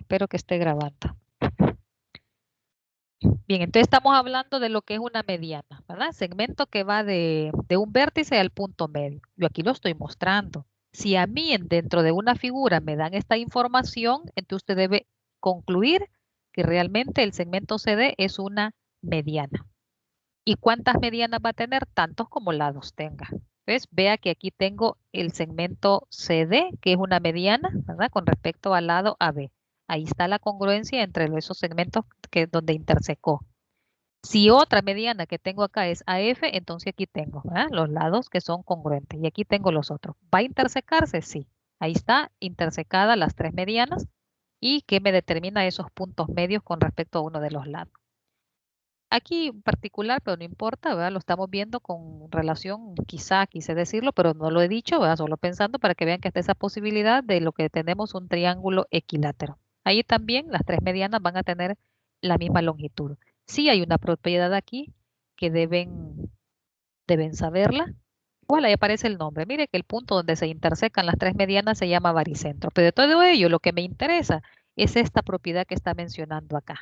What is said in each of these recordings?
Espero que esté grabando. Bien, entonces estamos hablando de lo que es una mediana, ¿verdad? Segmento que va de un vértice al punto medio. Yo aquí lo estoy mostrando. Si a mí dentro de una figura me dan esta información, entonces usted debe concluir que realmente el segmento CD es una mediana. ¿Y cuántas medianas va a tener? Tantos como lados tenga. Entonces, vea que aquí tengo el segmento CD, que es una mediana, ¿verdad? Con respecto al lado AB. Ahí está la congruencia entre esos segmentos donde intersecó. Si otra mediana que tengo acá es AF, entonces aquí tengo, ¿verdad? Los lados que son congruentes. Y aquí tengo los otros. ¿Va a intersecarse? Sí. Ahí está intersecadas las tres medianas y que me determina esos puntos medios con respecto a uno de los lados. Aquí en particular, pero no importa, ¿verdad? Lo estamos viendo con relación, quizá quise decirlo, pero no lo he dicho, ¿verdad? Solo pensando para que vean que está esa posibilidad de lo que tenemos un triángulo equilátero. Ahí también las tres medianas van a tener la misma longitud. Sí hay una propiedad aquí que deben saberla. Igual ahí aparece el nombre. Mire que el punto donde se intersecan las tres medianas se llama baricentro. Pero de todo ello, lo que me interesa es esta propiedad que está mencionando acá.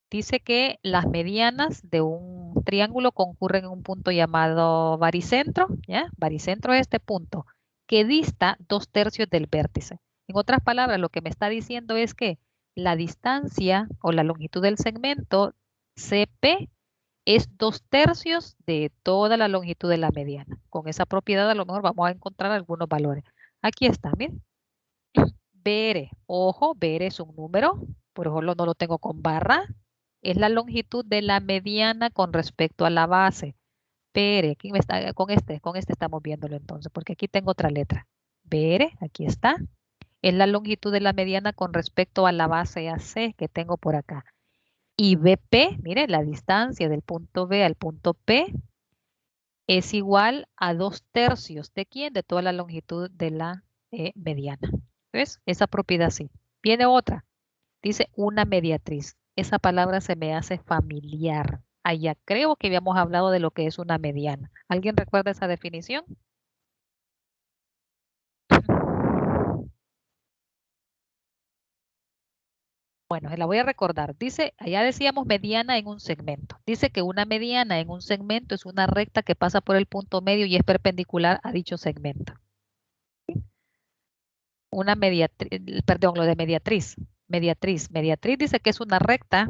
Dice que las medianas de un triángulo concurren en un punto llamado baricentro, ¿ya? Baricentro es este punto que dista 2/3 del vértice. En otras palabras, lo que me está diciendo es que la distancia o la longitud del segmento CP es 2/3 de toda la longitud de la mediana. Con esa propiedad a lo mejor vamos a encontrar algunos valores. Aquí está, miren. BR, ojo, BR es un número, por eso no lo tengo con barra. Es la longitud de la mediana con respecto a la base. BR, aquí me está, con este estamos viéndolo entonces, porque aquí tengo otra letra. BR, aquí está. Es la longitud de la mediana con respecto a la base AC que tengo por acá. Y BP, mire, la distancia del punto B al punto P es igual a 2/3 de quién? De toda la longitud de la mediana. ¿Ves? Esa propiedad sí. Viene otra. Dice una mediatriz. Esa palabra se me hace familiar. Allá creo que habíamos hablado de lo que es una mediana. ¿Alguien recuerda esa definición? Bueno, se la voy a recordar. Dice, allá decíamos mediana en un segmento. Dice que una mediana en un segmento es una recta que pasa por el punto medio y es perpendicular a dicho segmento. Una mediatriz, perdón, lo de mediatriz. Mediatriz dice que es una recta,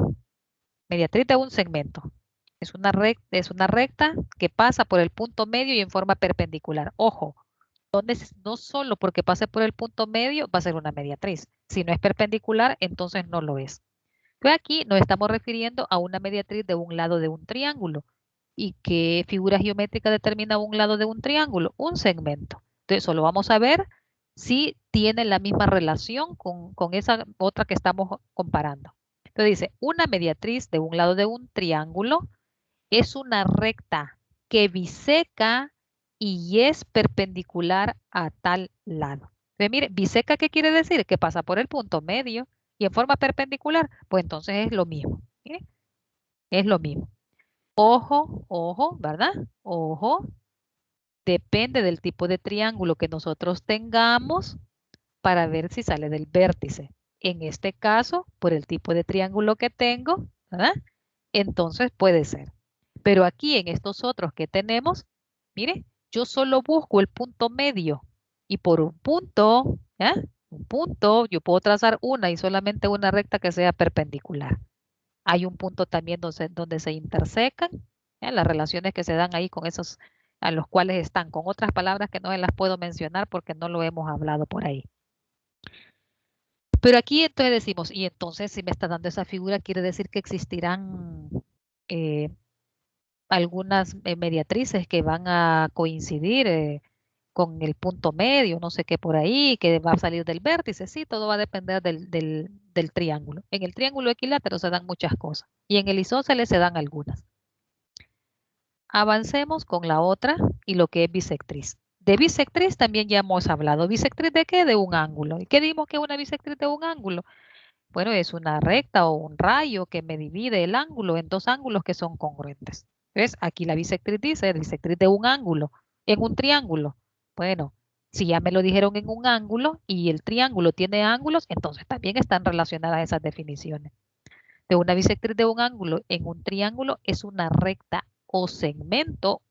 mediatriz de un segmento. Es una recta que pasa por el punto medio y en forma perpendicular. Ojo, no solo porque pase por el punto medio va a ser una mediatriz. Si no es perpendicular, entonces no lo es. Pero aquí nos estamos refiriendo a una mediatriz de un lado de un triángulo. ¿Y qué figura geométrica determina un lado de un triángulo? Un segmento. Entonces, solo vamos a ver si tiene la misma relación con esa otra que estamos comparando. Entonces dice, una mediatriz de un lado de un triángulo es una recta que biseca y es perpendicular a tal lado. Entonces, mire, biseca, ¿qué quiere decir? Que pasa por el punto medio y en forma perpendicular. Pues entonces es lo mismo. ¿Mire? Es lo mismo. Ojo, ojo, ¿verdad? Ojo, depende del tipo de triángulo que nosotros tengamos para ver si sale del vértice. En este caso, por el tipo de triángulo que tengo, ¿verdad? Entonces puede ser. Pero aquí en estos otros que tenemos, mire, yo solo busco el punto medio y por un punto, ¿ya? Un punto, yo puedo trazar una y solamente una recta que sea perpendicular. Hay un punto también donde se intersecan, ¿ya? Las relaciones que se dan ahí con esos a los cuales están, con otras palabras que no las puedo mencionar porque no lo hemos hablado por ahí. Pero aquí entonces decimos, y entonces si me está dando esa figura, quiere decir que existirán eh, algunas mediatrices que van a coincidir con el punto medio, no sé qué por ahí, que va a salir del vértice. Sí, todo va a depender del triángulo. En el triángulo equilátero se dan muchas cosas y en el isósceles se dan algunas. Avancemos con la otra y lo que es bisectriz. De bisectriz también ya hemos hablado. ¿Bisectriz de qué? De un ángulo. ¿Y qué dimos que es una bisectriz de un ángulo? Bueno, es una recta o un rayo que me divide el ángulo en dos ángulos que son congruentes. ¿Ves? Aquí la bisectriz dice bisectriz de un ángulo en un triángulo. Bueno, Si ya me lo dijeron en un ángulo y el triángulo tiene ángulos, entonces también están relacionadas esas definiciones. De una bisectriz de un ángulo en un triángulo es una recta o segmento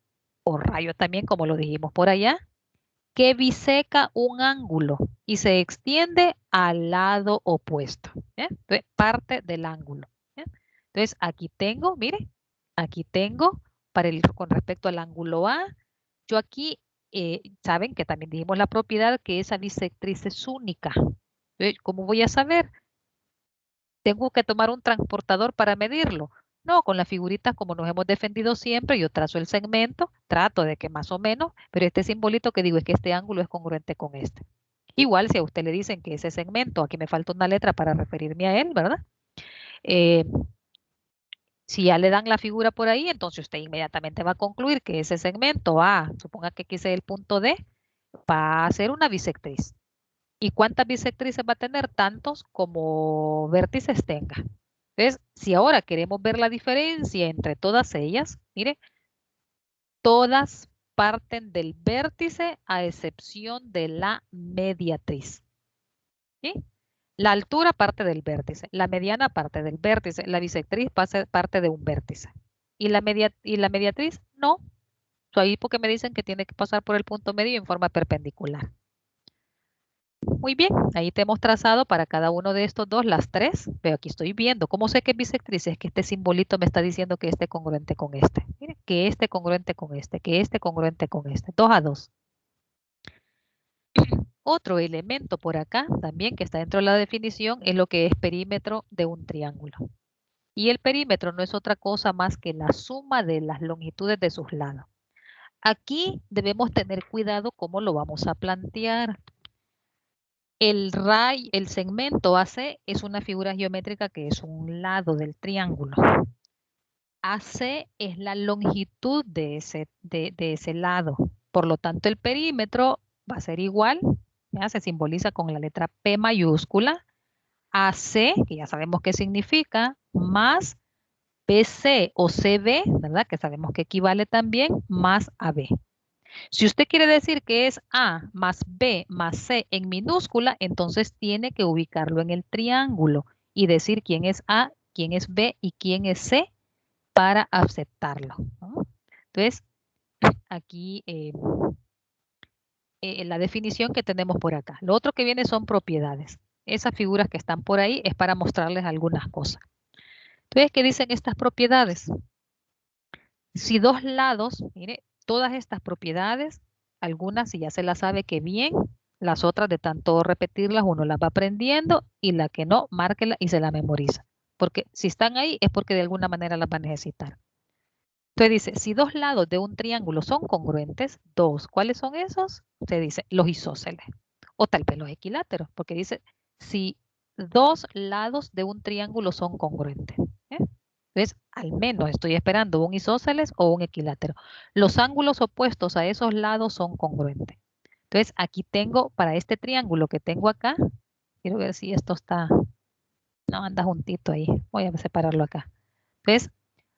o rayo también, como lo dijimos por allá, que biseca un ángulo y se extiende al lado opuesto. ¿Ya? Entonces, parte del ángulo. ¿Ya? Entonces, aquí tengo, mire, aquí tengo con respecto al ángulo A, yo aquí, saben que también dijimos la propiedad que esa bisectriz es única. Entonces, ¿cómo voy a saber? ¿Tengo que tomar un transportador para medirlo? No, con las figuritas como nos hemos defendido siempre, yo trazo el segmento, trato de que más o menos, pero este simbolito que digo es que este ángulo es congruente con este. Igual si a usted le dicen que ese segmento, aquí me falta una letra para referirme a él, ¿verdad? Eh, si ya le dan la figura por ahí, entonces usted inmediatamente va a concluir que ese segmento A, suponga que aquí sea el punto D, va a ser una bisectriz. ¿Y cuántas bisectrices va a tener? Tantos como vértices tenga. Entonces, si ahora queremos ver la diferencia entre todas ellas, mire, todas parten del vértice a excepción de la mediatriz. ¿Sí? La altura parte del vértice, la mediana parte del vértice, la bisectriz parte de un vértice. Y la mediatriz no. Ahí porque me dicen que tiene que pasar por el punto medio en forma perpendicular. Muy bien, ahí te hemos trazado para cada uno de estos dos las tres. Pero aquí estoy viendo. ¿Cómo sé que es bisectriz? Es que este simbolito me está diciendo que este congruente con este. Miren, que este congruente con este, que este congruente con este. 2 a 2. Otro elemento por acá también que está dentro de la definición es lo que es perímetro de un triángulo. Y el perímetro no es otra cosa más que la suma de las longitudes de sus lados. Aquí debemos tener cuidado cómo lo vamos a plantear. El segmento AC es una figura geométrica que es un lado del triángulo. AC es la longitud de ese lado. Por lo tanto, el perímetro va a ser igual, ¿ya? Se simboliza con la letra P mayúscula, AC, que ya sabemos qué significa, más BC o CB, ¿verdad? Que sabemos que equivale también, más AB. Si usted quiere decir que es A más B más C en minúscula, entonces tiene que ubicarlo en el triángulo y decir quién es A, quién es B y quién es C para aceptarlo, ¿no? Entonces, aquí la definición que tenemos por acá. Lo otro que viene son propiedades. Esas figuras que están por ahí es para mostrarles algunas cosas. Entonces, ¿qué dicen estas propiedades? Si dos lados, mire, todas estas propiedades, algunas si ya se las sabe que bien, las otras de tanto repetirlas uno las va aprendiendo y la que no, márquela y se la memoriza. Porque si están ahí es porque de alguna manera las va a necesitar. Entonces dice, si dos lados de un triángulo son congruentes, dos, ¿cuáles son esos? Usted dice, los isósceles. O tal vez los equiláteros, porque dice, si dos lados de un triángulo son congruentes. ¿Eh? Entonces, al menos estoy esperando un isósceles o un equilátero. Los ángulos opuestos a esos lados son congruentes. Entonces, aquí tengo, para este triángulo que tengo acá, quiero ver si esto está, no, anda juntito ahí. Voy a separarlo acá. Entonces,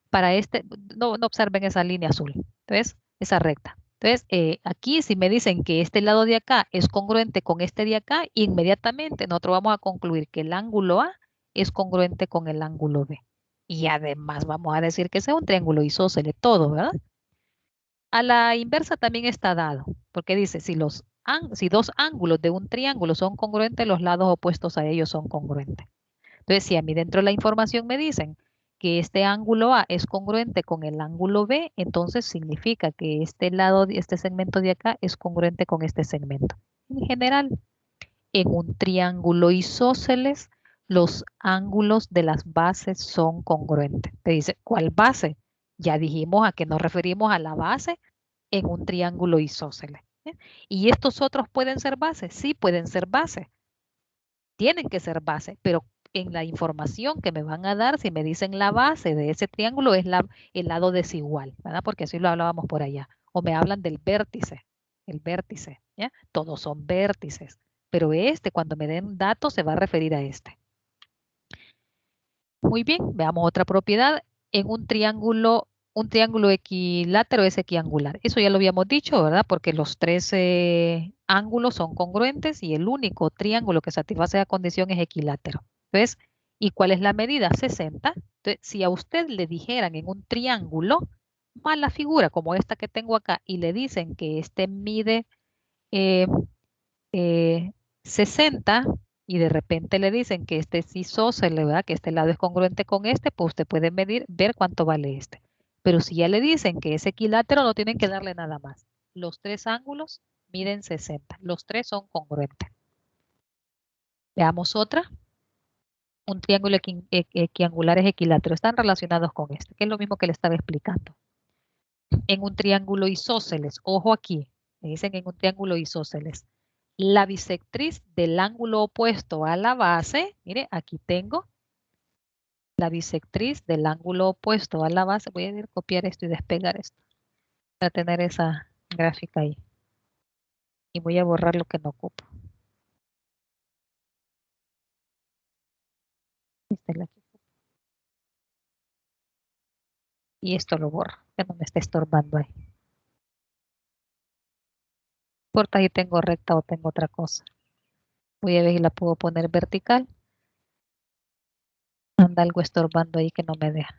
para este, no observen esa línea azul. Entonces, esa recta. Entonces, aquí si me dicen que este lado de acá es congruente con este de acá, inmediatamente nosotros vamos a concluir que el ángulo A es congruente con el ángulo B. Y además vamos a decir que ese es un triángulo isósceles, todo, ¿verdad? A la inversa también está dado, porque dice, si dos ángulos de un triángulo son congruentes, los lados opuestos a ellos son congruentes. Entonces, si a mí dentro de la información me dicen que este ángulo A es congruente con el ángulo B, entonces significa que este lado, este segmento de acá es congruente con este segmento. En general, en un triángulo isósceles, los ángulos de las bases son congruentes. Te dice, ¿cuál base? Ya dijimos a qué nos referimos a la base en un triángulo isósceles. ¿Eh? ¿Y estos otros pueden ser bases? Sí, pueden ser bases. Tienen que ser bases, pero en la información que me van a dar, si me dicen la base de ese triángulo, es el lado desigual, ¿verdad? Porque así lo hablábamos por allá. O me hablan del vértice, el vértice, ¿ya? Todos son vértices, pero este, cuando me den datos, se va a referir a este. Muy bien, veamos otra propiedad. En un triángulo Un triángulo equilátero es equiangular. Eso ya lo habíamos dicho, ¿verdad? Porque los tres ángulos son congruentes y el único triángulo que satisface la condición es equilátero. Entonces, ¿y cuál es la medida? 60. Entonces, si a usted le dijeran en un triángulo, mala figura como esta que tengo acá, y le dicen que este mide eh, eh, 60 y de repente le dicen que este es isósceles, ¿verdad? Que este lado es congruente con este, pues usted puede medir, ver cuánto vale este. Pero si ya le dicen que es equilátero, no tienen que darle nada más. Los tres ángulos miden 60. Los tres son congruentes. Veamos otra. Un triángulo equiangular es equilátero. Están relacionados con este, que es lo mismo que le estaba explicando. En un triángulo isósceles, ojo aquí, me dicen en un triángulo isósceles, la bisectriz del ángulo opuesto a la base, mire, aquí tengo la bisectriz del ángulo opuesto a la base. Voy a ir a copiar esto y despegar esto para tener esa gráfica ahí. Y voy a borrar lo que no ocupo. Esta es la que ocupo. Y esto lo borro, que no me esté estorbando ahí. No importa si tengo recta o tengo otra cosa. Voy a ver si la puedo poner vertical. Anda algo estorbando ahí que no me deja.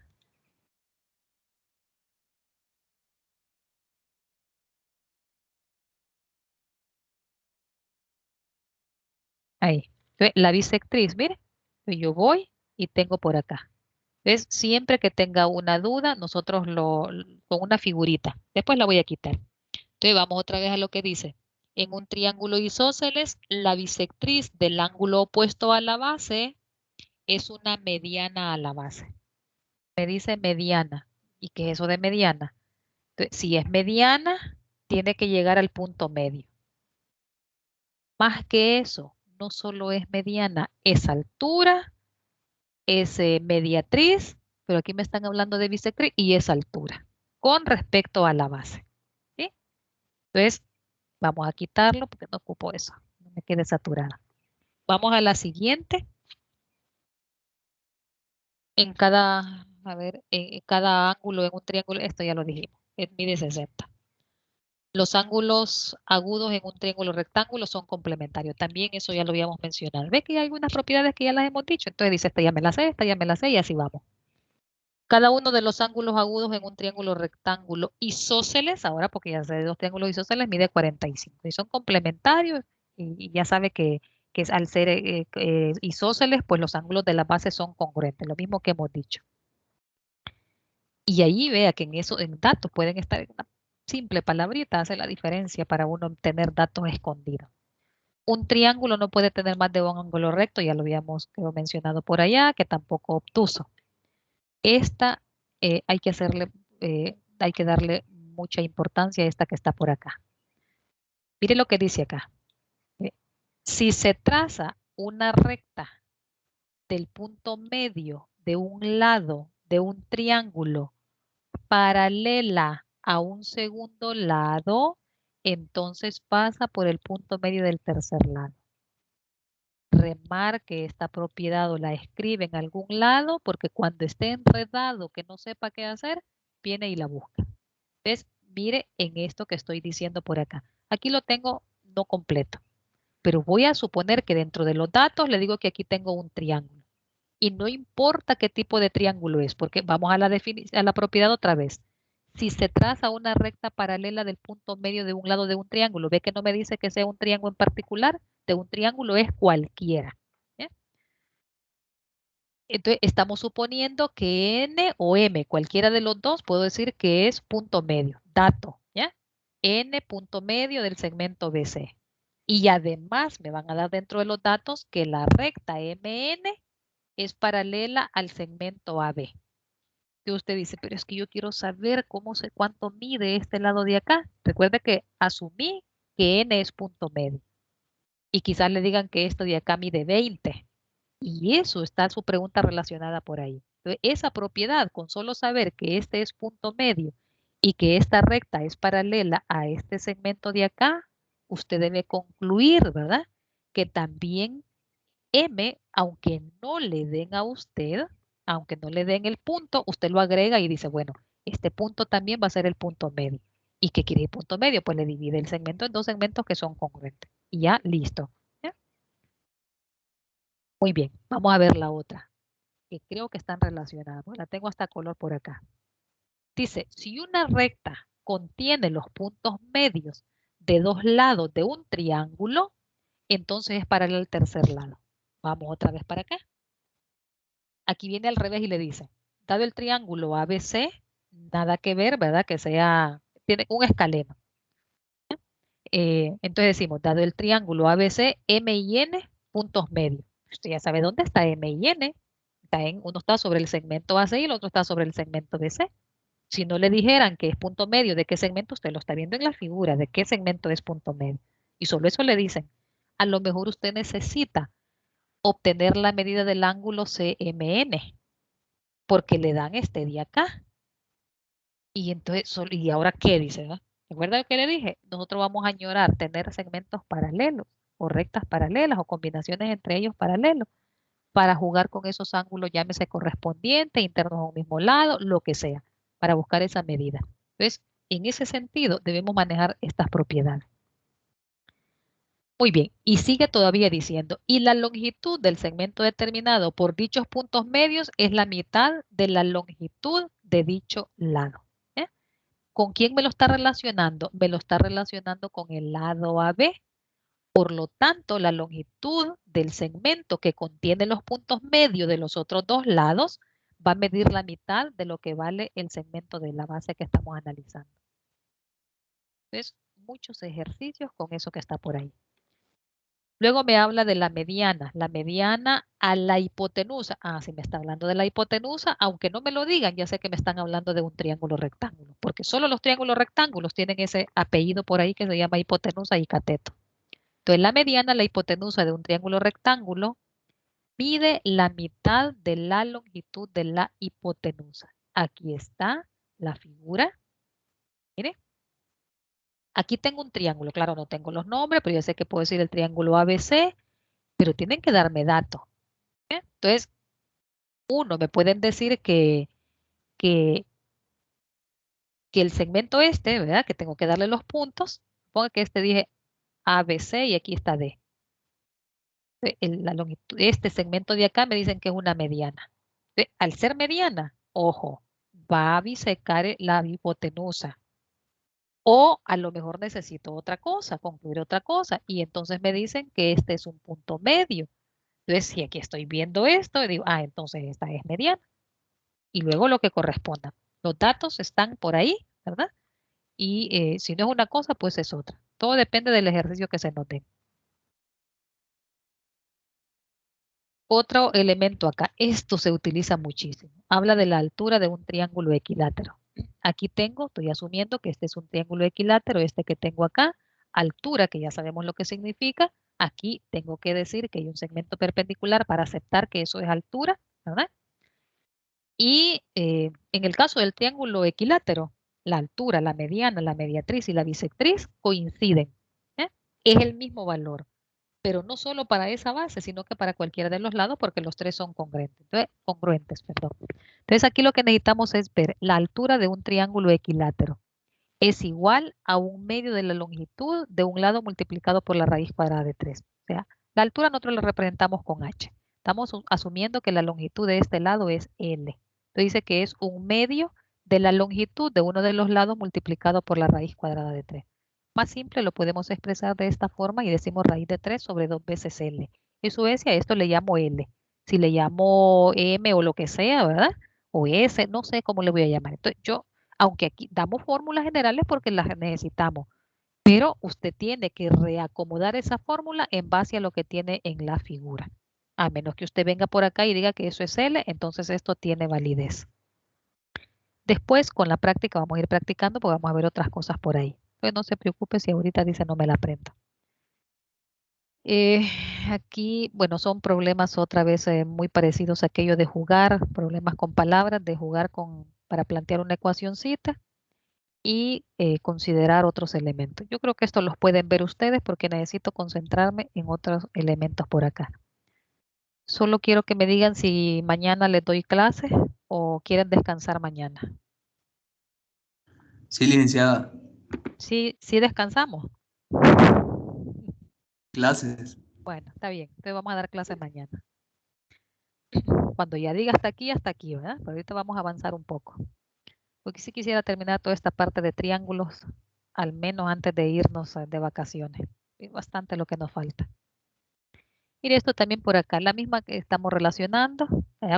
Ahí. Entonces, la bisectriz, mire, yo voy y tengo por acá. Entonces, siempre que tenga una duda, nosotros con una figurita. Después la voy a quitar. Entonces, vamos otra vez a lo que dice. En un triángulo isósceles, la bisectriz del ángulo opuesto a la base es una mediana a la base. Me dice mediana. ¿Y qué es eso de mediana? Entonces, si es mediana, tiene que llegar al punto medio. Más que eso, no solo es mediana, es altura, es mediatriz, pero aquí me están hablando de bisectriz y es altura con respecto a la base. ¿Sí? Entonces, vamos a quitarlo porque no ocupo eso, no me quede saturada. Vamos a la siguiente. En cada, a ver, en cada ángulo en un triángulo, esto ya lo dijimos, mide 60. Los ángulos agudos en un triángulo rectángulo son complementarios. También eso ya lo habíamos mencionado. ¿Ves que hay algunas propiedades que ya las hemos dicho? Entonces dice, esta ya me la sé, esta ya me la sé y así vamos. Cada uno de los ángulos agudos en un triángulo rectángulo isósceles, ahora porque ya sé de dos triángulos isósceles, mide 45. Y son complementarios y ya sabe que al ser isósceles, pues los ángulos de la base son congruentes, lo mismo que hemos dicho. Y ahí vea que en eso, en datos pueden estar en una simple palabrita, hace la diferencia para uno tener datos escondidos. Un triángulo no puede tener más de un ángulo recto, ya lo habíamos mencionado por allá, que tampoco obtuso. Esta hay que darle mucha importancia a esta que está por acá. Mire lo que dice acá. eh, Si se traza una recta del punto medio de un lado de un triángulo paralela a un segundo lado, entonces pasa por el punto medio del tercer lado. Remarque esta propiedad o la escribe en algún lado porque cuando esté enredado que no sepa qué hacer, viene y la busca. Entonces, mire en esto que estoy diciendo por acá. Aquí lo tengo no completo, pero voy a suponer que dentro de los datos le digo que aquí tengo un triángulo. Y no importa qué tipo de triángulo es, porque vamos a a la propiedad otra vez. Si se traza una recta paralela del punto medio de un lado de un triángulo, ve que no me dice que sea un triángulo en particular, de un triángulo es cualquiera. ¿Ya? Entonces, estamos suponiendo que N o M, cualquiera de los dos, puedo decir que es punto medio, dato, ¿ya? N punto medio del segmento BC. Y además me van a dar dentro de los datos que la recta MN es paralela al segmento AB. Que usted dice, pero es que yo quiero saber cuánto mide este lado de acá. Recuerde que asumí que N es punto medio. Y quizás le digan que esto de acá mide 20. Y eso está su pregunta relacionada por ahí. Entonces, esa propiedad, con solo saber que este es punto medio y que esta recta es paralela a este segmento de acá, usted debe concluir, ¿verdad? Que también M, aunque no le den a usted, aunque no le den el punto, usted lo agrega y dice, bueno, Este punto también va a ser el punto medio. ¿Y qué quiere el punto medio? Pues le divide el segmento en dos segmentos que son congruentes. Y ya, listo. ¿Ya? Muy bien, vamos a ver la otra, que creo que están relacionadas. La tengo hasta color por acá. Dice, si una recta contiene los puntos medios de dos lados de un triángulo, entonces es paralela al tercer lado. Vamos otra vez para acá. Aquí viene al revés y le dice, dado el triángulo ABC, nada que ver, ¿verdad? Que sea, tiene un escaleno. Entonces decimos, dado el triángulo ABC, M y N, puntos medios. Usted ya sabe dónde está M y N. Uno está sobre el segmento AC y el otro está sobre el segmento DC. Si no le dijeran que es punto medio, ¿de qué segmento? Usted lo está viendo en la figura, ¿de qué segmento es punto medio? Y solo eso le dicen. A lo mejor usted necesita obtener la medida del ángulo CMN, porque le dan este de acá. Y entonces, ¿y ahora qué dice? ¿No? ¿Recuerda lo que le dije? Nosotros vamos a añorar tener segmentos paralelos, o rectas paralelas, o combinaciones entre ellos paralelos, para jugar con esos ángulos, llámese correspondiente, internos a un mismo lado, lo que sea, para buscar esa medida. Entonces, en ese sentido, debemos manejar estas propiedades. Muy bien, y sigue todavía diciendo, y la longitud del segmento determinado por dichos puntos medios es la mitad de la longitud de dicho lado. ¿Eh? ¿Con quién me lo está relacionando? Me lo está relacionando con el lado AB. Por lo tanto, la longitud del segmento que contiene los puntos medios de los otros dos lados va a medir la mitad de lo que vale el segmento de la base que estamos analizando. Entonces, muchos ejercicios con eso que está por ahí. Luego me habla de la mediana a la hipotenusa. Ah, si me está hablando de la hipotenusa, aunque no me lo digan, ya sé que me están hablando de un triángulo rectángulo, porque solo los triángulos rectángulos tienen ese apellido por ahí que se llama hipotenusa y cateto. Entonces, la mediana, la hipotenusa de un triángulo rectángulo, mide la mitad de la longitud de la hipotenusa. Aquí está la figura. Mire, aquí tengo un triángulo. Claro, no tengo los nombres, pero yo sé que puedo decir el triángulo ABC, pero tienen que darme datos. Entonces, uno, me pueden decir que, que el segmento este, ¿verdad? Que tengo que darle los puntos. Ponga que este dije ABC y aquí está D. La longitud, este segmento de acá me dicen que es una mediana. Al ser mediana, ojo, va a bisecar la hipotenusa. O a lo mejor necesito otra cosa, concluir otra cosa. Y entonces me dicen que este es un punto medio. Entonces, si aquí estoy viendo esto, digo, entonces esta es mediana. Y luego lo que corresponda. Los datos están por ahí, ¿verdad? Y si no es una cosa, pues es otra. Todo depende del ejercicio que se nos dé. Otro elemento acá, esto se utiliza muchísimo. Habla de la altura de un triángulo equilátero. Aquí tengo, estoy asumiendo que este es un triángulo equilátero, este que tengo acá, altura, que ya sabemos lo que significa. Aquí tengo que decir que hay un segmento perpendicular para aceptar que eso es altura, ¿verdad? Y en el caso del triángulo equilátero, la altura, la mediana, la mediatriz y la bisectriz coinciden. ¿Eh? Es el mismo valor, pero no solo para esa base, sino que para cualquiera de los lados, porque los tres son congruentes. Congruentes, perdón. Entonces aquí lo que necesitamos es ver la altura de un triángulo equilátero. Es igual a un medio de la longitud de un lado multiplicado por la raíz cuadrada de 3. O sea, la altura nosotros la representamos con h. Estamos asumiendo que la longitud de este lado es L. Entonces dice que es un medio de la longitud de uno de los lados multiplicado por la raíz cuadrada de 3. Más simple lo podemos expresar de esta forma y decimos raíz de 3 sobre 2 veces L. Eso es, y a esto le llamo L. Si le llamo M o lo que sea, ¿verdad? O S, no sé cómo le voy a llamar. Entonces yo, aunque aquí damos fórmulas generales porque las necesitamos, pero usted tiene que reacomodar esa fórmula en base a lo que tiene en la figura. A menos que usted venga por acá y diga que eso es L, entonces esto tiene validez. Después, con la práctica, vamos a ir practicando porque vamos a ver otras cosas por ahí. Pues no se preocupe si ahorita dice no me la aprendo. Eh, Aquí, bueno, son problemas otra vez muy parecidos a aquellos de jugar, problemas con palabras, de jugar para plantear una ecuacioncita y considerar otros elementos. Yo creo que esto los pueden ver ustedes porque necesito concentrarme en otros elementos por acá. Solo quiero que me digan si mañana les doy clase o quieren descansar mañana. Sí, licenciada. Sí, sí descansamos. Clases. Bueno, está bien. Entonces vamos a dar clases mañana. Cuando ya diga hasta aquí, ¿verdad? Pero ahorita vamos a avanzar un poco. Porque sí quisiera terminar toda esta parte de triángulos, al menos antes de irnos de vacaciones. Es bastante lo que nos falta. Mire esto también por acá, la misma que estamos relacionando,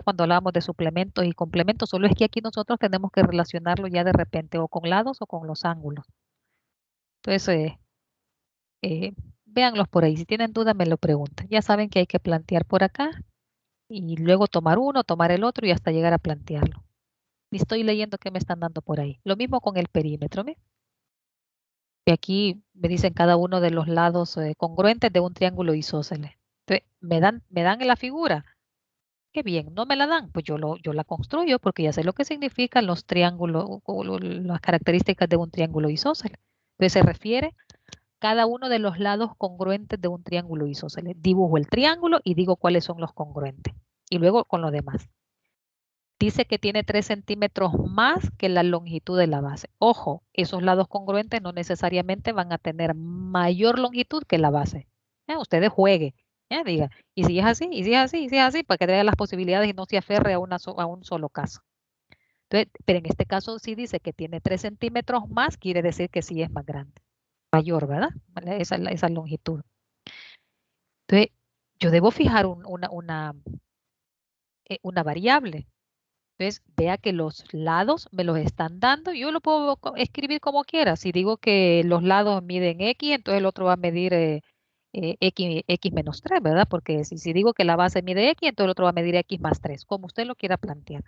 cuando hablábamos de suplementos y complementos, solo es que aquí nosotros tenemos que relacionarlo ya de repente o con lados o con los ángulos. Entonces, eh, véanlos por ahí. Si tienen duda, me lo preguntan. Ya saben que hay que plantear por acá y luego tomar uno, tomar el otro y hasta llegar a plantearlo. Y estoy leyendo qué me están dando por ahí. Lo mismo con el perímetro. ¿Ve? Y aquí me dicen cada uno de los lados congruentes de un triángulo isósceles. Entonces, me dan en la figura. Qué bien, no me la dan, pues yo la construyo porque ya sé lo que significan los triángulos, las características de un triángulo isósceles. Entonces se refiere cada uno de los lados congruentes de un triángulo isósceles. Dibujo el triángulo y digo cuáles son los congruentes. Y luego con lo demás. Dice que tiene 3 centímetros más que la longitud de la base. Ojo, esos lados congruentes no necesariamente van a tener mayor longitud que la base. Ustedes jueguen, diga, y si es así, y si es así, y si es así, para que vea las posibilidades y no se aferre a un solo caso. Entonces, pero en este caso sí dice que tiene 3 centímetros más, quiere decir que sí es más grande, mayor, ¿verdad? ¿Vale? Esa longitud. Entonces, yo debo fijar una variable. Entonces, vea que los lados me los están dando. Yo lo puedo escribir como quiera. Si digo que los lados miden X, entonces el otro va a medir X menos 3, ¿verdad? Porque si digo que la base mide X, entonces el otro va a medir X más 3, como usted lo quiera plantear.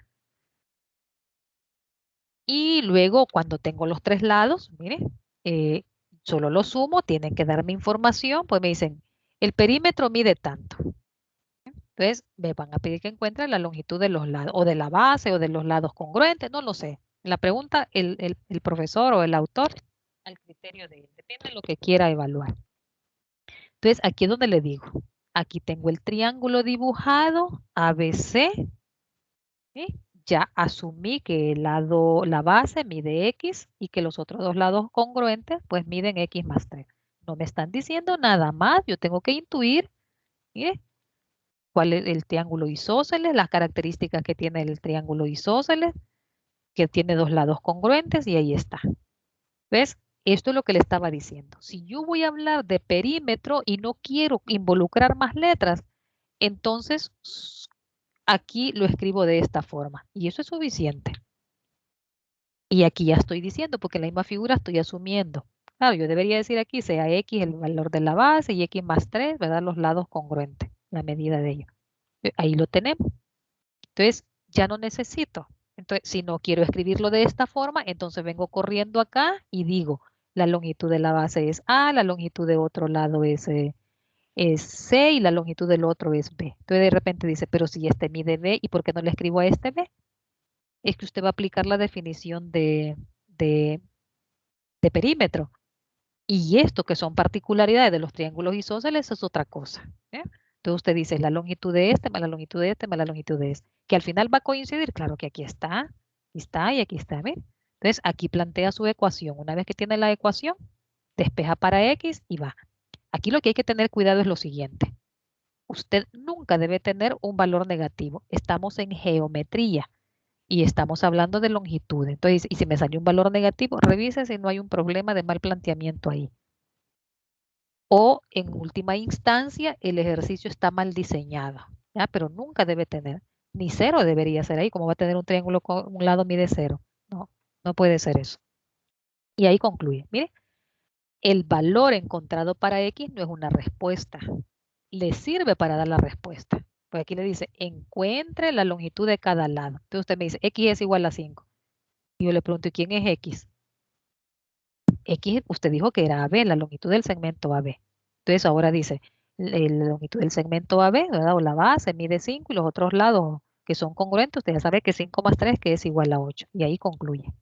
Y luego, cuando tengo los tres lados, mire, eh, solo lo sumo, tienen que darme información, pues me dicen, el perímetro mide tanto. Entonces, me van a pedir que encuentre la longitud de los lados, o de la base, o de los lados congruentes, no lo sé. La pregunta, el profesor o el autor, al criterio de él, depende de lo que quiera evaluar. Entonces, aquí es donde le digo, aquí tengo el triángulo dibujado, ABC, ¿sí? Ya asumí que el lado, la base mide X y que los otros dos lados congruentes, pues miden X más 3. No me están diciendo nada más, yo tengo que intuir, ¿sí? Cuál es el triángulo isósceles, las características que tiene el triángulo isósceles, que tiene dos lados congruentes y ahí está. ¿Ves? Esto es lo que le estaba diciendo. Si yo voy a hablar de perímetro y no quiero involucrar más letras, entonces aquí lo escribo de esta forma y eso es suficiente. Y aquí ya estoy diciendo, porque en la misma figura estoy asumiendo. Claro, yo debería decir aquí sea X el valor de la base y X más 3, ¿verdad? Los lados congruentes, la medida de ellos. Ahí lo tenemos. Entonces, ya no necesito. Entonces, si no quiero escribirlo de esta forma, entonces vengo corriendo acá y digo, la longitud de la base es A, la longitud de otro lado es C y la longitud del otro es B. Entonces, de repente dice, pero si este mide B, ¿y por qué no le escribo a este B? Es que usted va a aplicar la definición de, de perímetro. Y esto que son particularidades de los triángulos isósceles es otra cosa. ¿Eh? Entonces usted dice la longitud de este más la longitud de este más la longitud de este, que al final va a coincidir, claro que aquí está y aquí está. ¿Ve? Entonces aquí plantea su ecuación. Una vez que tiene la ecuación, despeja para X y va. Aquí lo que hay que tener cuidado es lo siguiente. Usted nunca debe tener un valor negativo. Estamos en geometría y estamos hablando de longitud. Entonces, y si me salió un valor negativo, revise si no hay un problema de mal planteamiento ahí. O en última instancia, el ejercicio está mal diseñado, ¿ya? Pero nunca debe tener, ni cero debería ser ahí, como va a tener un triángulo con un lado mide cero. No, no puede ser eso. Y ahí concluye. Mire, el valor encontrado para X no es una respuesta, le sirve para dar la respuesta. Pues aquí le dice, encuentre la longitud de cada lado. Entonces usted me dice, X es igual a 5. Y yo le pregunto, ¿y quién es X? X, usted dijo que era AB, la longitud del segmento AB. Entonces ahora dice, la longitud del segmento AB, ¿verdad? O la base mide 5 y los otros lados que son congruentes, usted ya sabe que 5 más 3 que es igual a 8. Y ahí concluye.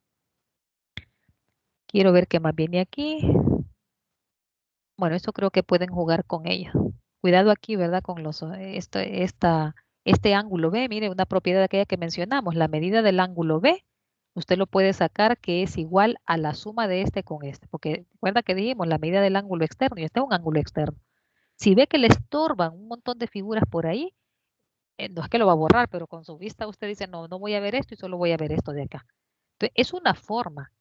Quiero ver qué más viene aquí. Bueno, esto creo que pueden jugar con ella. Cuidado aquí, ¿verdad? Con este ángulo B, mire, una propiedad de aquella que mencionamos, la medida del ángulo B usted lo puede sacar que es igual a la suma de este con este, porque recuerda que dijimos la medida del ángulo externo y este es un ángulo externo. Si ve que le estorban un montón de figuras por ahí, no es que lo va a borrar, pero con su vista usted dice, no, no voy a ver esto y solo voy a ver esto de acá. Entonces, es una forma,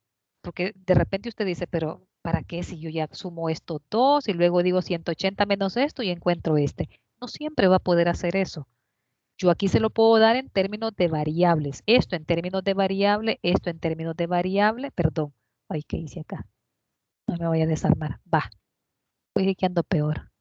porque de repente usted dice, pero ¿para qué si yo ya sumo estos dos y luego digo 180 menos esto y encuentro este? No siempre va a poder hacer eso. Yo aquí se lo puedo dar en términos de variables. Esto en términos de variable, esto en términos de variable, perdón. Ay, ¿qué hice acá? No me voy a desarmar. Va, voy que ando peor.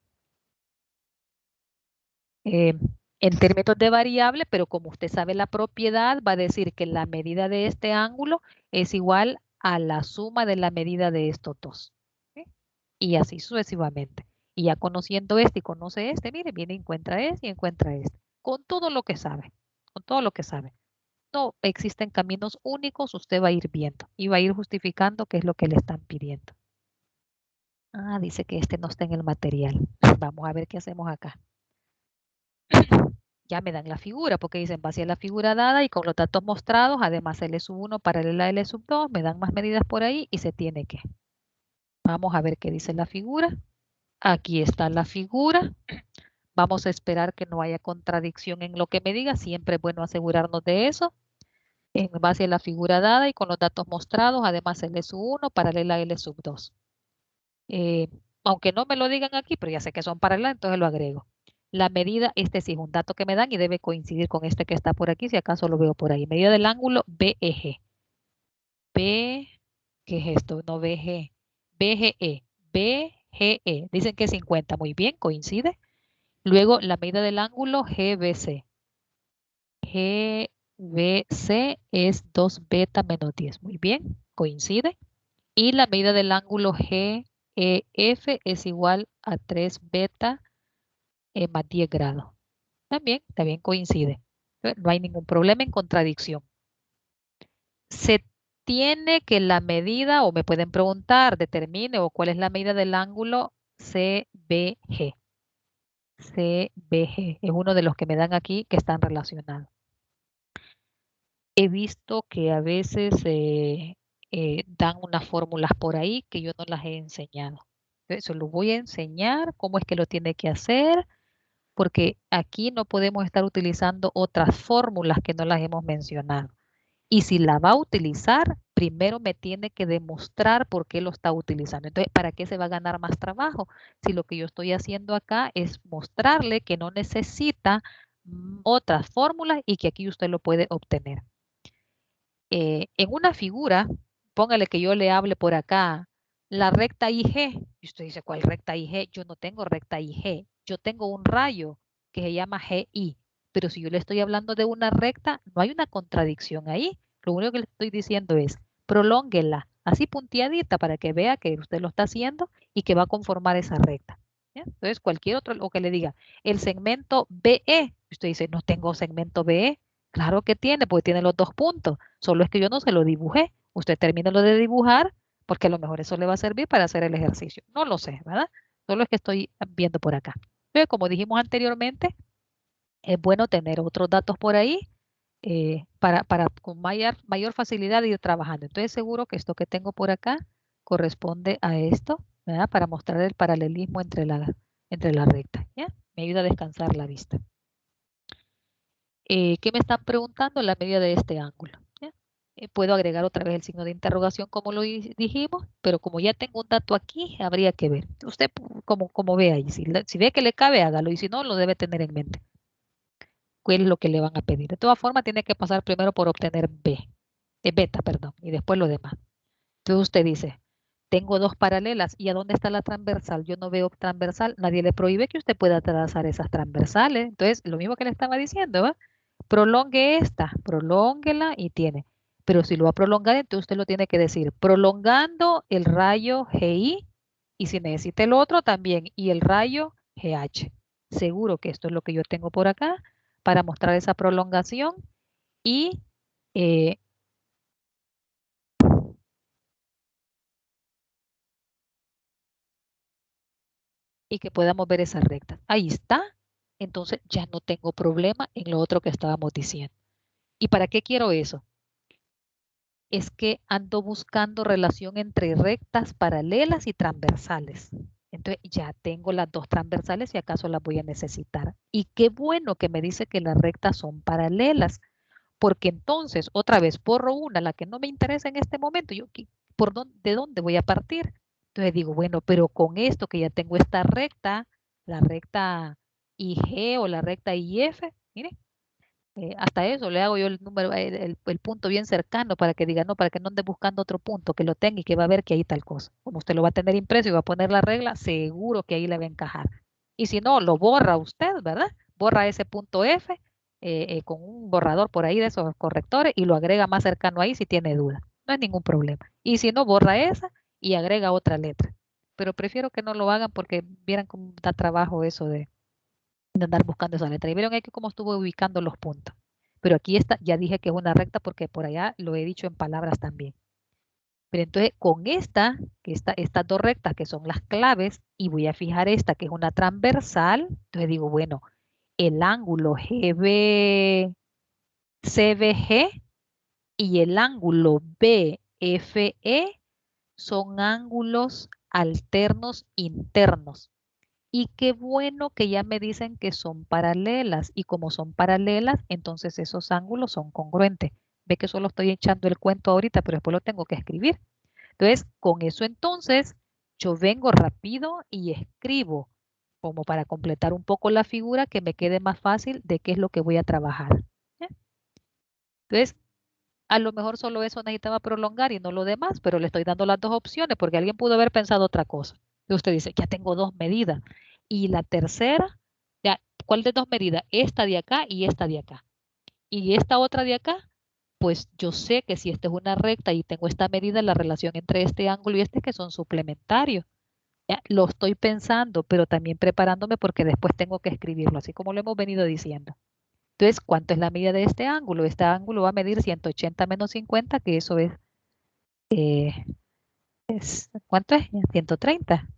eh, en términos de variable, pero como usted sabe la propiedad, va a decir que la medida de este ángulo es igual a la suma de la medida de estos dos. ¿Sí? Y así sucesivamente. Y ya conociendo este y conoce este, mire, viene y encuentra este y encuentra este. Con todo lo que sabe, con todo lo que sabe. No existen caminos únicos, usted va a ir viendo y va a ir justificando qué es lo que le están pidiendo. Ah, dice que este no está en el material. Vamos a ver qué hacemos acá. Ya me dan la figura, porque dicen vacía la figura dada y con los datos mostrados, además L sub 1 paralela a L sub 2, me dan más medidas por ahí y se tiene que. Vamos a ver qué dice la figura. Aquí está la figura. Vamos a esperar que no haya contradicción en lo que me diga. Siempre es bueno asegurarnos de eso. En base a la figura dada y con los datos mostrados, además L sub 1 paralela a L sub 2. Eh, aunque no me lo digan aquí, pero ya sé que son paralelas, entonces lo agrego. La medida, este sí es un dato que me dan y debe coincidir con este que está por aquí, si acaso lo veo por ahí. Medida del ángulo BEG. B, ¿qué es esto? No BG. BGE. BGE. Dicen que es 50. Muy bien, coincide. Luego la medida del ángulo GBC. GBC es 2 beta menos 10. Muy bien, coincide. Y la medida del ángulo GEF es igual a 3 beta más 10 grados. También coincide. No hay ningún problema en contradicción. Se tiene que la medida, o me pueden preguntar, determine o cuál es la medida del ángulo CBG. CBG es uno de los que me dan aquí que están relacionados. He visto que a veces dan unas fórmulas por ahí que yo no las he enseñado. Eso lo voy a enseñar, cómo es que lo tiene que hacer, porque aquí no podemos estar utilizando otras fórmulas que no las hemos mencionado. Y si la va a utilizar, primero me tiene que demostrar por qué lo está utilizando. Entonces, ¿para qué se va a ganar más trabajo? Si lo que yo estoy haciendo acá es mostrarle que no necesita otras fórmulas y que aquí usted lo puede obtener. En una figura, póngale que yo le hable por acá, la recta IG, y usted dice, ¿cuál recta IG? Yo no tengo recta IG, yo tengo un rayo que se llama GI, pero si yo le estoy hablando de una recta, no hay una contradicción ahí. Lo único que le estoy diciendo es, prolónguela, así punteadita para que vea que usted lo está haciendo y que va a conformar esa recta. ¿Ya? Entonces, cualquier otro, o que le diga, el segmento BE, usted dice, no tengo segmento BE. Claro que tiene, porque tiene los dos puntos. Solo es que yo no se lo dibujé. Usted termina lo de dibujar, porque a lo mejor eso le va a servir para hacer el ejercicio. No lo sé, ¿verdad? Solo es que estoy viendo por acá. Pero como dijimos anteriormente, es bueno tener otros datos por ahí para con mayor facilidad ir trabajando. Entonces seguro que esto que tengo por acá corresponde a esto, ¿verdad? Para mostrar el paralelismo entre la recta, ¿ya? Me ayuda a descansar la vista. ¿Qué me están preguntando? La medida de este ángulo. ¿Ya? Puedo agregar otra vez el signo de interrogación como lo dijimos, pero como ya tengo un dato aquí, habría que ver. Usted como ve ahí, si ve que le cabe, hágalo y si no, lo debe tener en mente. ¿Cuál es lo que le van a pedir? De todas formas, tiene que pasar primero por obtener beta, perdón, y después lo demás. Entonces usted dice, tengo dos paralelas, ¿y a dónde está la transversal? Yo no veo transversal, nadie le prohíbe que usted pueda trazar esas transversales. Entonces, lo mismo que le estaba diciendo, ¿va? Prolongue esta, prolónguela y tiene. Pero si lo va a prolongar, entonces usted lo tiene que decir, prolongando el rayo GI y si necesita el otro también, y el rayo GH. Seguro que esto es lo que yo tengo por acá para mostrar esa prolongación y, eh, y que podamos ver esa recta. Ahí está. Entonces ya no tengo problema en lo otro que estábamos diciendo. ¿Y para qué quiero eso? es que ando buscando relación entre rectas paralelas y transversales. Entonces ya tengo las dos transversales y acaso las voy a necesitar. Y qué bueno que me dice que las rectas son paralelas, porque entonces otra vez borro una, la que no me interesa en este momento. Yo, ¿de dónde voy a partir? Entonces digo, bueno, pero con esto que ya tengo esta recta, la recta IG o la recta IF, mire, hasta eso le hago yo el número, el punto bien cercano para que diga, no, para que no ande buscando otro punto, que lo tenga y que va a ver que ahí tal cosa. Como usted lo va a tener impreso y va a poner la regla, seguro que ahí le va a encajar. Y si no, lo borra usted, ¿verdad? Borra ese punto F con un borrador por ahí de esos correctores y lo agrega más cercano ahí si tiene duda. No hay ningún problema. Y si no, borra esa y agrega otra letra. Pero prefiero que no lo hagan porque vieran cómo da trabajo eso de andar buscando esa letra. Y vieron aquí cómo estuve ubicando los puntos. Pero aquí está, ya dije que es una recta porque por allá lo he dicho en palabras también. Pero entonces con esta, estas dos rectas que son las claves, y voy a fijar esta que es una transversal, entonces digo, bueno, el ángulo CBG y el ángulo BFE son ángulos alternos internos. Y qué bueno que ya me dicen que son paralelas. Y como son paralelas, entonces esos ángulos son congruentes. Ve que solo estoy echando el cuento ahorita, pero después lo tengo que escribir. Entonces, con eso entonces, yo vengo rápido y escribo como para completar un poco la figura que me quede más fácil de qué es lo que voy a trabajar. ¿Ya? Entonces, a lo mejor solo eso necesitaba prolongar y no lo demás, pero le estoy dando las dos opciones porque alguien pudo haber pensado otra cosa. Y usted dice, ya tengo dos medidas. Y la tercera, ya, ¿cuál de dos medidas? Esta de acá y esta de acá. Y esta otra de acá, pues yo sé que si esta es una recta y tengo esta medida, la relación entre este ángulo y este que son suplementarios. Ya, lo estoy pensando, pero también preparándome porque después tengo que escribirlo, así como lo hemos venido diciendo. Entonces, ¿cuánto es la medida de este ángulo? Este ángulo va a medir 180 menos 50, que eso eh, ¿cuánto es? 130.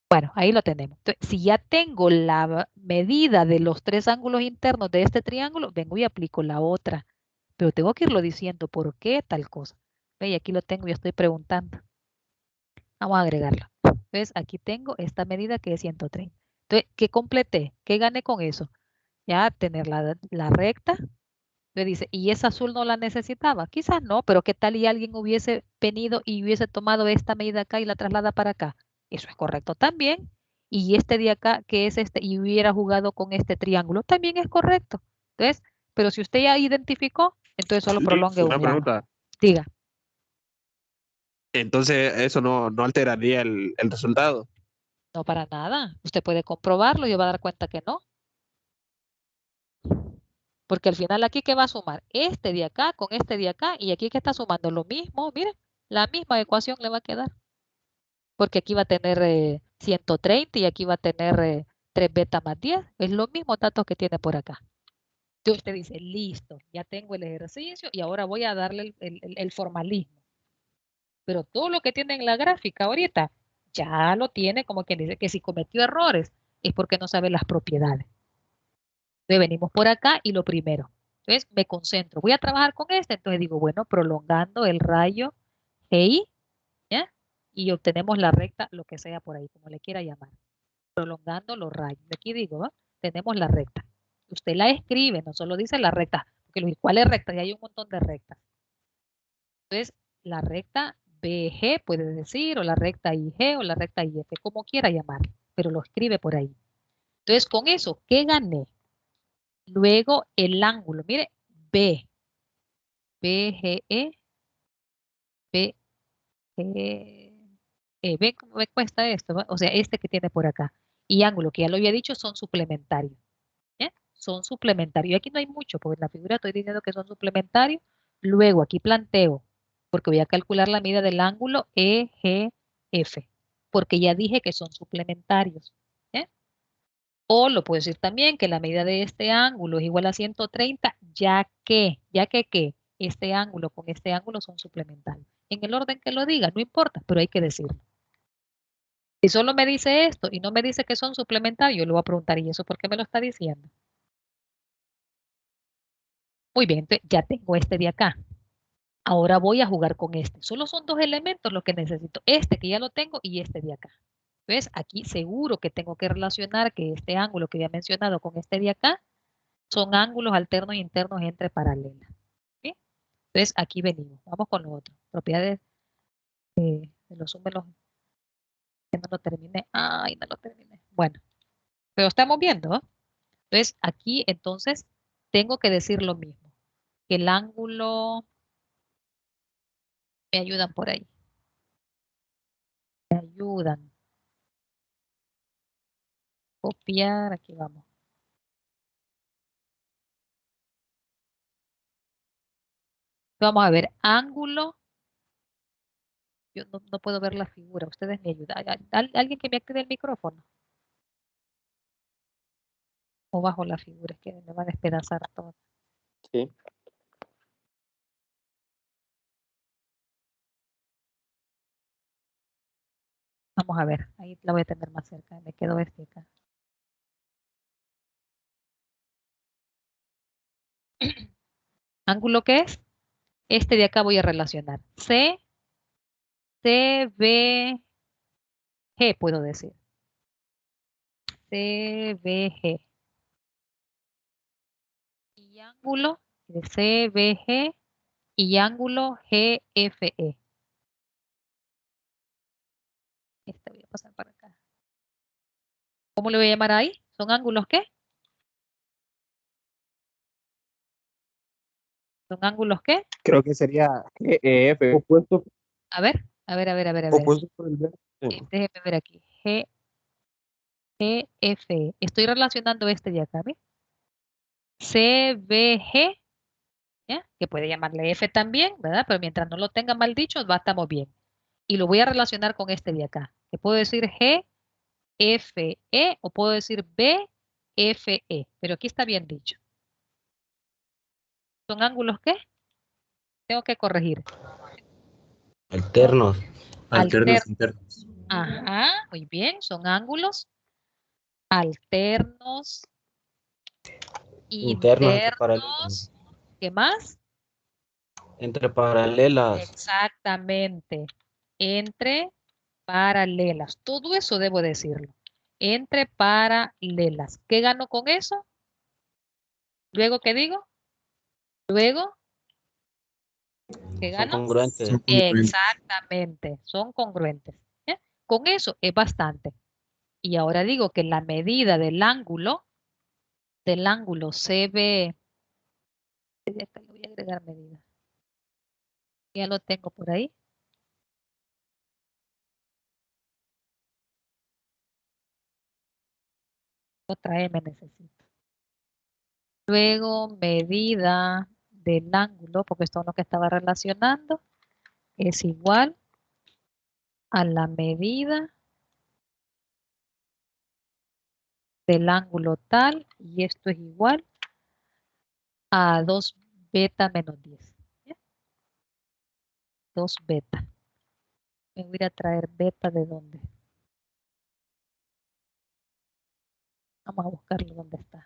Bueno, ahí lo tenemos. Entonces, si ya tengo la medida de los tres ángulos internos de este triángulo, vengo y aplico la otra. Pero tengo que irlo diciendo por qué tal cosa. Ve, y aquí lo tengo y estoy preguntando. Vamos a agregarlo. Entonces, aquí tengo esta medida que es 130. Entonces, ¿qué completé? ¿Qué gané con eso? Ya tener la recta. Le dice, ¿y esa azul no la necesitaba? Quizás no, pero ¿qué tal y alguien hubiese venido y hubiese tomado esta medida acá y la traslada para acá? Eso es correcto también. Y este de acá, que es este, y hubiera jugado con este triángulo, también es correcto. Entonces, pero si usted ya identificó, entonces solo Liz, prolongue una un lado. pregunta. Diga, Entonces, eso no alteraría el resultado. no para nada. Usted puede comprobarlo y va a dar cuenta que no. Porque al final aquí, ¿qué va a sumar? Este de acá con este de acá y aquí que está sumando lo mismo. Mire, la misma ecuación le va a quedar. Porque aquí va a tener 130 y aquí va a tener 3 beta más 10. Es los mismos datos que tiene por acá. Entonces usted dice, listo, ya tengo el ejercicio y ahora voy a darle el formalismo. Pero todo lo que tiene en la gráfica ahorita ya lo tiene como quien dice que si cometió errores es porque no sabe las propiedades. Entonces venimos por acá y lo primero. Entonces me concentro. Voy a trabajar con este. Entonces digo, bueno, prolongando el rayo GI, ¿ya? Y obtenemos la recta, lo que sea por ahí, como le quiera llamar. Prolongando los rayos. Aquí digo, ¿va? Tenemos la recta. Usted la escribe, no solo dice la recta, porque ¿cuál es recta? Y hay un montón de rectas. Entonces, la recta BG puede decir, o la recta IG, o la recta IF, como quiera llamarla, pero lo escribe por ahí. Entonces, con eso, ¿qué gané? Luego el ángulo, mire, B, BGE, BGE, ¿ve cómo me cuesta esto? ¿Va? O sea, este que tiene por acá. Y ángulo, que ya lo había dicho, son suplementarios. ¿Ya? Son suplementarios. Y aquí no hay mucho, porque en la figura estoy diciendo que son suplementarios. Luego aquí planteo, porque voy a calcular la medida del ángulo EGF, porque ya dije que son suplementarios. ¿Ya? O lo puedo decir también que la medida de este ángulo es igual a 130, ¿qué? Este ángulo con este ángulo son suplementarios. En el orden que lo diga, no importa, pero hay que decirlo. Si solo me dice esto y no me dice que son suplementarios, yo le voy a preguntar, ¿y eso por qué me lo está diciendo? Muy bien, entonces ya tengo este de acá. Ahora voy a jugar con este. Solo son dos elementos los que necesito. Este que ya lo tengo y este de acá. Entonces, aquí seguro que tengo que relacionar que este ángulo que había mencionado con este de acá son ángulos alternos e internos entre paralelas. ¿Sí? Entonces, aquí venimos. Vamos con lo otro. Propiedades de los números. Que no lo terminé. Ay, no lo terminé. Bueno, pero estamos viendo, ¿no? Entonces, aquí entonces tengo que decir lo mismo. Que el ángulo, me ayudan por ahí. Me ayudan. Copiar, aquí vamos. Vamos a ver, ángulo. Yo no puedo ver la figura. Ustedes me ayudan. Alguien que me active el micrófono. O bajo la figura, es que me va a despedazar todo. Sí. Vamos a ver, ahí la voy a tener más cerca. Me quedo este acá. ¿Ángulo qué es? Este de acá voy a relacionar. CBG puedo decir. CBG. Y ángulo de CBG y ángulo GFE. Este voy a pasar para acá. ¿Cómo le voy a llamar ahí? ¿Son ángulos qué? ¿Son ángulos qué? Creo que sería GEF. Opuesto, A ver, a ver, a ver, a ver, a ver. opuesto por el verde. Déjeme ver aquí. GFE. Estoy relacionando este de acá, ¿ve? CBG, ¿ya? Que puede llamarle F también, ¿verdad? Pero mientras no lo tenga mal dicho, estamos bien. Y lo voy a relacionar con este de acá. Que puedo decir GFE o puedo decir BFE. Pero aquí está bien dicho. ¿Son ángulos qué? Tengo que corregir. Son Alternos, alternos alternos. internos. Ajá, muy bien. Son ángulos alternos, Internos entre internos. paralelas. ¿Qué más? Entre paralelas. Exactamente. Entre paralelas. Todo eso debo decirlo. Entre paralelas. ¿Qué gano con eso? ¿Luego qué digo? Luego, ¿qué Son gano? congruentes. Son congruentes. Exactamente. Son congruentes. ¿Ya? Con eso es bastante. Y ahora digo que la medida del ángulo CB, acá le voy a agregar medida. Ya lo tengo por ahí. Otra M necesito. Luego, medida del ángulo, porque esto es lo que estaba relacionando, es igual a la medida del ángulo tal, y esto es igual a 2 beta menos 10. ¿Ya? 2 beta. Me voy a ir a traer beta de dónde. Vamos a buscarlo dónde está.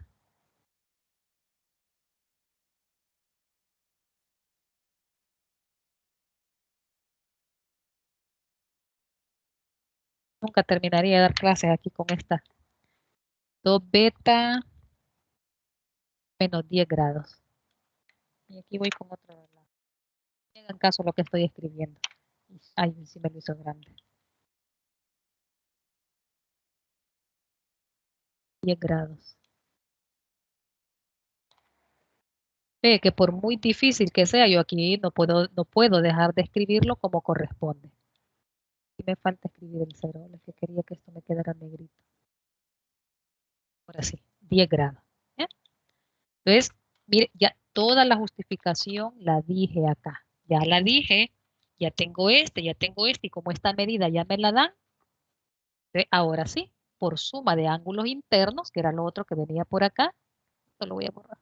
Nunca terminaría de dar clases aquí con esta. 2 beta menos 10 grados. Y aquí voy con otro lado. Tengan caso lo que estoy escribiendo. Ay, sí me lo hizo grande. 10 grados. Ve que por muy difícil que sea, yo aquí no puedo dejar de escribirlo como corresponde. Y me falta escribir el cero, es que quería que esto me quedara negrito. Ahora sí, 10 grados. ¿Ya? Entonces, mire, ya toda la justificación la dije acá. Ya la dije, ya tengo y como esta medida ya me la dan, ahora sí, por suma de ángulos internos, que era lo otro que venía por acá, esto lo voy a borrar,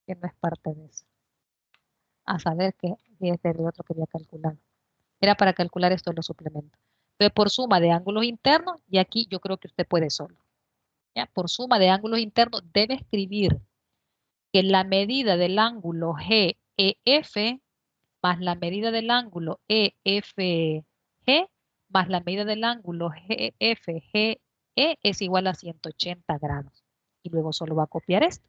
que no es parte de eso. A saber que es el otro que había calculado. Era para calcular esto en los suplementos. Entonces, por suma de ángulos internos, y aquí yo creo que usted puede solo. ¿Ya? Por suma de ángulos internos, debe escribir que la medida del ángulo GEF más la medida del ángulo EFG más la medida del ángulo GFGE es igual a 180 grados. Y luego solo va a copiar esto.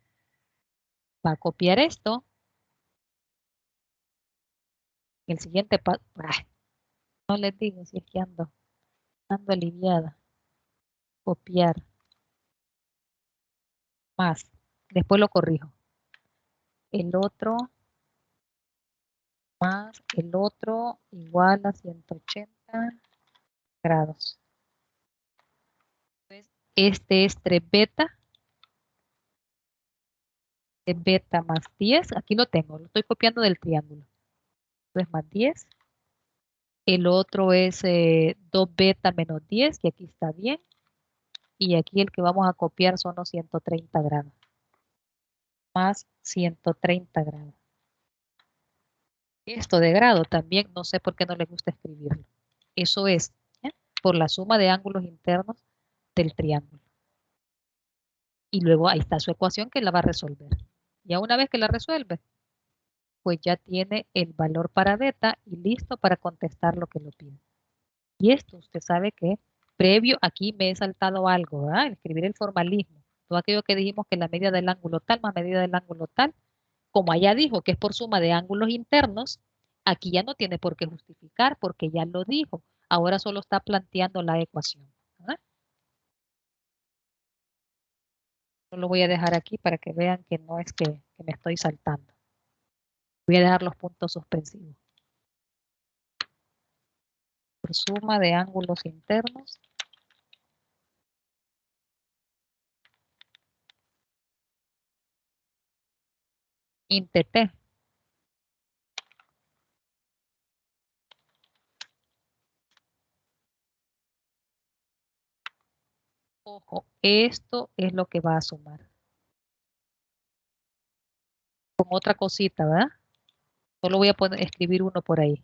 Va a copiar esto. El siguiente paso. No les digo si es que ando aliviada. Copiar. Más. Después lo corrijo. El otro más el otro igual a 180 grados. Entonces, este es 3 beta. 3 beta más 10. Aquí lo tengo. Lo estoy copiando del triángulo. Entonces, más 10. El otro es 2 beta menos 10, que aquí está bien. Y aquí el que vamos a copiar son los 130 grados. Más 130 grados. Esto de grado también, no sé por qué no le gusta escribirlo. Eso es por la suma de ángulos internos del triángulo. Y luego ahí está su ecuación que la va a resolver. Ya una vez que la resuelve, pues ya tiene el valor para beta y listo para contestar lo que lo pide. Y esto usted sabe que previo aquí me he saltado algo, ¿verdad? Escribir el formalismo. Todo aquello que dijimos que la medida del ángulo tal más medida del ángulo tal, como allá dijo que es por suma de ángulos internos, aquí ya no tiene por qué justificar porque ya lo dijo. Ahora solo está planteando la ecuación. ¿Verdad? Lo voy a dejar aquí para que vean que no es que me estoy saltando. Voy a dejar los puntos suspensivos. Por suma de ángulos internos. Int. Ojo, esto es lo que va a sumar. Con otra cosita, ¿verdad? Solo voy a escribir uno por ahí.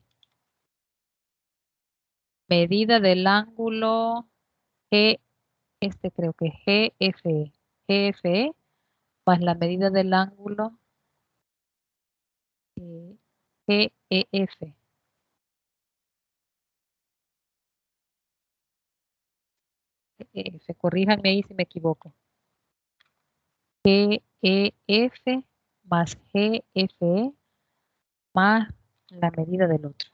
Medida del ángulo G, creo que GFE. GFE más la medida del ángulo GEF. Corríjanme ahí si me equivoco. GEF más GFE más la medida del otro.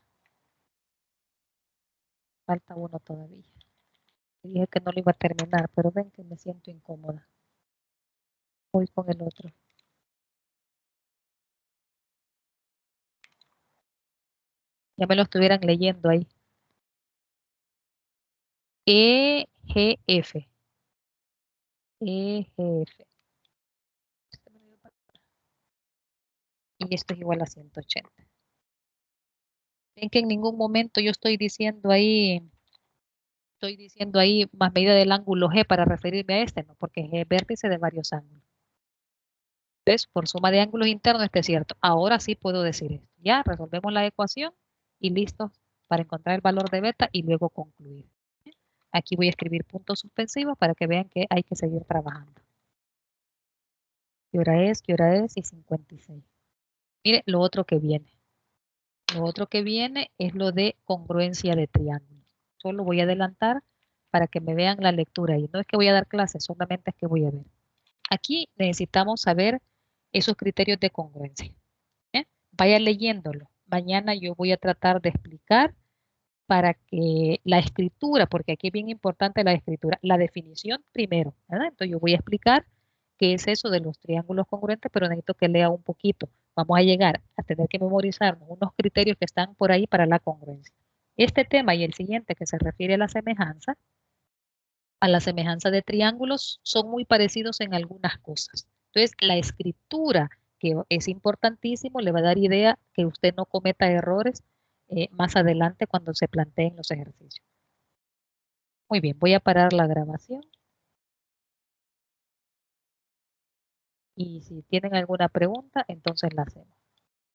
Falta uno todavía. Dije que no lo iba a terminar, pero ven que me siento incómoda. Voy con el otro. Ya me lo estuvieran leyendo ahí. EGF. EGF. Y esto es igual a 180. Ven que en ningún momento yo estoy diciendo ahí más medida del ángulo G para referirme a este, ¿no? Porque G es vértice de varios ángulos. Entonces, por suma de ángulos internos, este es cierto. Ahora sí puedo decir esto. Ya resolvemos la ecuación y listo para encontrar el valor de beta y luego concluir. Aquí voy a escribir puntos suspensivos para que vean que hay que seguir trabajando. ¿Qué hora es? ¿Qué hora es? Y 56. Mire, lo otro que viene. Lo otro que viene es lo de congruencia de triángulos. Solo voy a adelantar para que me vean la lectura. Y no es que voy a dar clases, solamente es que voy a ver. Aquí necesitamos saber esos criterios de congruencia. Vaya leyéndolo. Mañana yo voy a tratar de explicar para que la escritura, porque aquí es bien importante la escritura, la definición primero, ¿verdad? Entonces yo voy a explicar qué es eso de los triángulos congruentes, pero necesito que lea un poquito. Vamos a llegar a tener que memorizarnos unos criterios que están por ahí para la congruencia. Este tema y el siguiente que se refiere a la semejanza de triángulos, son muy parecidos en algunas cosas. Entonces, la escritura, que es importantísimo, le va a dar idea que usted no cometa errores más adelante cuando se planteen los ejercicios. Muy bien, voy a parar la grabación. Y si tienen alguna pregunta, entonces la hacemos.